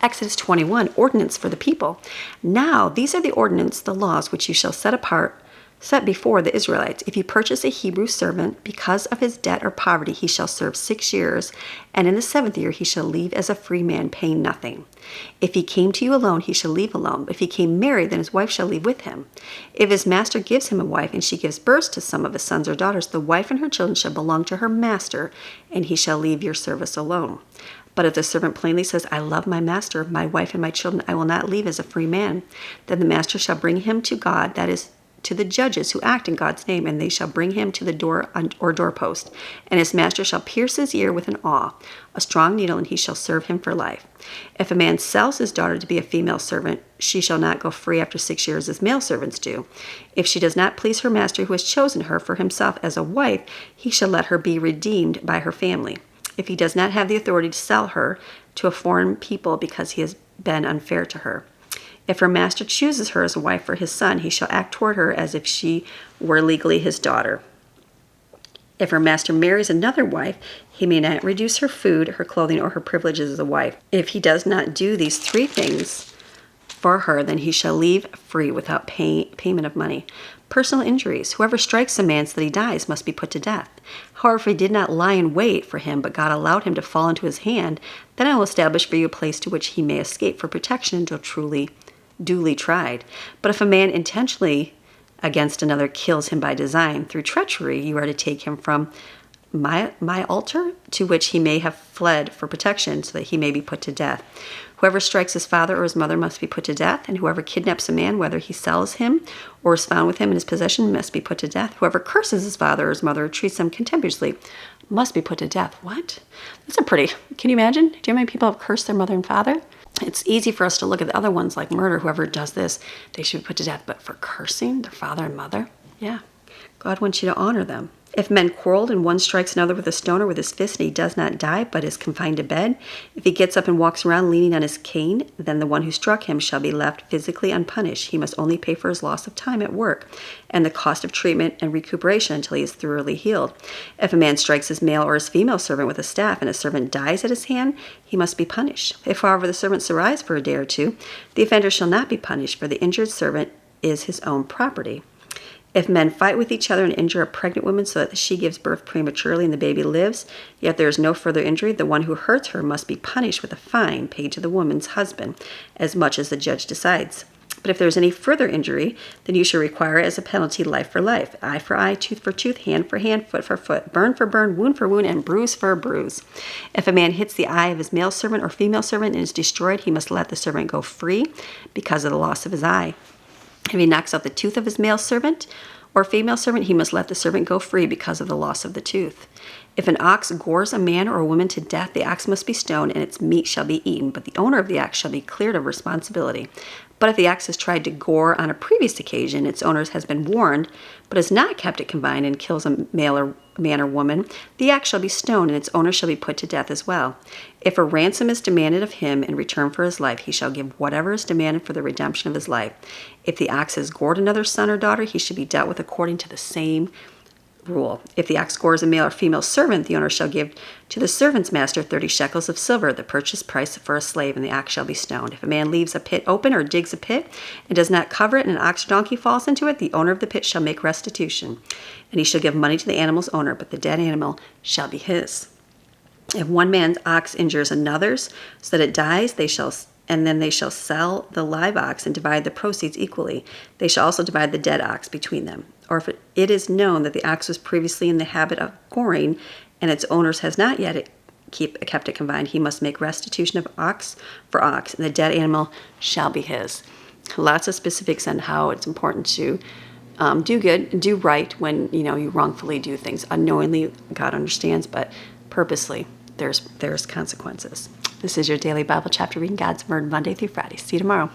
Exodus 21, ordinance for the people. Now, these are the ordinance, the laws, which you shall set before the Israelites. If you purchase a Hebrew servant, because of his debt or poverty, he shall serve 6 years, and in the 7th year he shall leave as a free man, paying nothing. If he came to you alone, he shall leave alone. But if he came married, then his wife shall leave with him. If his master gives him a wife, and she gives birth to some of his sons or daughters, the wife and her children shall belong to her master, and he shall leave your service alone. But if the servant plainly says, I love my master, my wife, and my children, I will not leave as a free man, then the master shall bring him to God, that is, to the judges who act in God's name, and they shall bring him to the door or doorpost. And his master shall pierce his ear with an awl, a strong needle, and he shall serve him for life. If a man sells his daughter to be a female servant, she shall not go free after 6 years as male servants do. If she does not please her master who has chosen her for himself as a wife, he shall let her be redeemed by her family. If he does not have the authority to sell her to a foreign people because he has been unfair to her. If her master chooses her as a wife for his son, he shall act toward her as if she were legally his daughter. If her master marries another wife, he may not reduce her food, her clothing, or her privileges as a wife. If he does not do these 3 things for her, then he shall leave free without payment of money. Personal injuries. Whoever strikes a man so that he dies must be put to death. However, if he did not lie in wait for him, but God allowed him to fall into his hand, then I will establish for you a place to which he may escape for protection until duly tried. But if a man intentionally against another kills him by design, through treachery, you are to take him from my altar to which he may have fled for protection, so that he may be put to death. Whoever strikes his father or his mother must be put to death, and whoever kidnaps a man, whether he sells him or is found with him in his possession, must be put to death. Whoever curses his father or his mother or treats them contemptuously must be put to death. What? Can you imagine? Do you know how many people have cursed their mother and father? It's easy for us to look at the other ones like murder. Whoever does this, they should be put to death. But for cursing their father and mother, yeah, God wants you to honor them. If men quarreled and one strikes another with a stone or with his fist and he does not die but is confined to bed, if he gets up and walks around leaning on his cane, then the one who struck him shall be left physically unpunished. He must only pay for his loss of time at work and the cost of treatment and recuperation until he is thoroughly healed. If a man strikes his male or his female servant with a staff and a servant dies at his hand, he must be punished. If, however, the servant survives for a day or 2, the offender shall not be punished, for the injured servant is his own property. If men fight with each other and injure a pregnant woman so that she gives birth prematurely and the baby lives, yet there is no further injury, the one who hurts her must be punished with a fine paid to the woman's husband, as much as the judge decides. But if there is any further injury, then you shall require as a penalty life for life, eye for eye, tooth for tooth, hand for hand, foot for foot, burn for burn, wound for wound, and bruise for bruise. If a man hits the eye of his male servant or female servant and is destroyed, he must let the servant go free because of the loss of his eye. If he knocks out the tooth of his male servant or female servant, he must let the servant go free because of the loss of the tooth. If an ox gores a man or a woman to death, the ox must be stoned and its meat shall be eaten, but the owner of the ox shall be cleared of responsibility. But if the ox has tried to gore on a previous occasion, its owner has been warned, but has not kept it confined and kills a man or woman, the ox shall be stoned and its owner shall be put to death as well. If a ransom is demanded of him in return for his life, he shall give whatever is demanded for the redemption of his life. If the ox has gored another son or daughter, he should be dealt with according to the same rule. If the ox gores a male or female servant, the owner shall give to the servant's master 30 shekels of silver, the purchase price for a slave, and the ox shall be stoned. If a man leaves a pit open or digs a pit and does not cover it, and an ox or donkey falls into it, the owner of the pit shall make restitution, and he shall give money to the animal's owner, but the dead animal shall be his. If one man's ox injures another's so that it dies, they shall sell the live ox and divide the proceeds equally. They shall also divide the dead ox between them. Or if it is known that the ox was previously in the habit of goring and its owner has not yet kept it confined, he must make restitution of ox for ox, and the dead animal shall be his. Lots of specifics on how it's important to do good and do right when you wrongfully do things. Unknowingly, God understands, but purposely, there's consequences. This is your daily Bible chapter reading, God's Word, Monday through Friday. See you tomorrow.